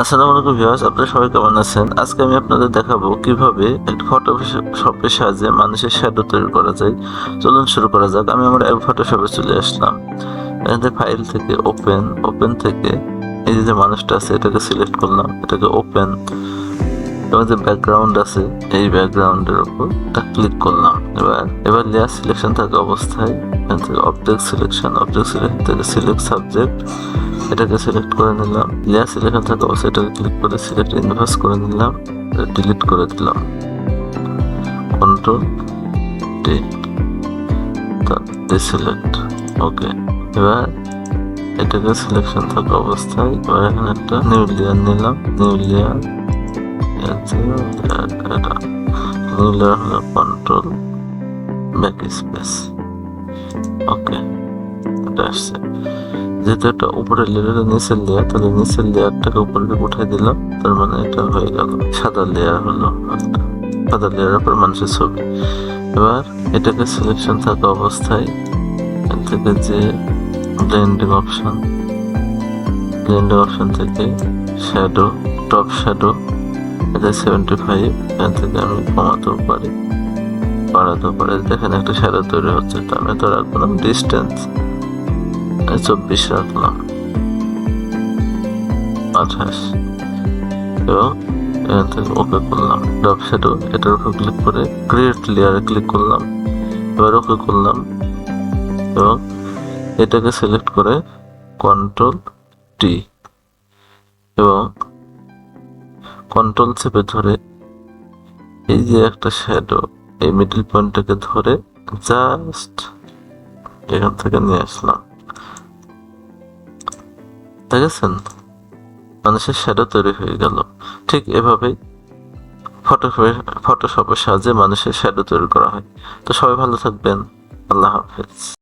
আসসালামু আলাইকুম ভিউয়ার্স, আপনারা সবাই কেমন আছেন? আজকে আমি আপনাদের দেখাবো কিভাবে একটা ফটোশপের সাহায্যে মানুষের শ্যাডো তৈরি করা যায়। চলুন শুরু করা যাক। আমি আমার ফটোশপে চলে আসলাম। এখানে ফাইল থেকে ওপেন থেকে এই যে মানুষটা আছে এটাকে সিলেক্ট করলাম, এটাকে ওপেন এবং যে ব্যাকগ্রাউন্ড আছে এই ব্যাকগ্রাউন্ডের উপর এটা ক্লিক করলাম। এবার লেয়ার সিলেকশন থাকা অবস্থায় এখান থেকে অবজেক্ট সিলেকশন থেকে সিলেক্ট সাবজেক্ট এটাকে সিলেক্ট করে নিলাম। লেয়ার সিলেকশন থাকা অবস্থায় এটাকে ক্লিক করে সিলেক্ট ইনভার্স করে নিলাম, ডিলিট করে দিলাম, কন্ট্রোল ডি, ডিসিলেক্ট। ওকে, এবার এটাকে সিলেকশন থাকা অবস্থায় এবার এখানে একটা নিউ লেয়ার নিলাম। নিউ লেয়ার হলো কন্ট্রোল ব্যাক স্পেস। ওকে, এটা আসছে। যেহেতু এটা উপরের লেয়ার নিচের লেয়ার, তাহলে নিচের লেয়ারটাকে উপরে উঠাই দিলাম, তার মানে এটা হয়ে গেল সাদা লেয়ার হলো একটা। সাদা লেয়ারের উপর মানুষের ছবি। এবার এটাকে সিলেকশন থাকা অবস্থায় এখান থেকে যে ব্লেন্ডিং অপশন থেকে শ্যাডো, টপ শ্যাডো, এটা 75, এখান থেকে আমি কমাতেও পারি, বাড়াতেও পারি। দেখেন একটা শ্যাডো তৈরি হচ্ছে। তো আমি তো রাখলাম ডিস্টেন্স 24 রাখলাম, 28, এবং এখান থেকে ওকে করলাম। ড্রপ শ্যাডো এটার উপর ক্লিক করে ক্রিয়েট লেয়ারে ক্লিক করলাম, এবার ওকে করলাম এবং এটাকে সিলেক্ট করে কন্ট্রোল টি এবং কন্ট্রোল চেপে ধরে এই যে একটা শ্যাডো এই মিডল পয়েন্টটাকে ধরে জাস্ট এখান থেকে নিয়ে আসলাম। দেখেছেন, মানুষের শ্যাডো তৈরি হয়ে গেল। ঠিক এভাবেই ফটোশপের সাহায্যে মানুষের শ্যাডো তৈরি করা হয়। তো সবাই ভালো থাকবেন। আল্লাহ হাফেজ।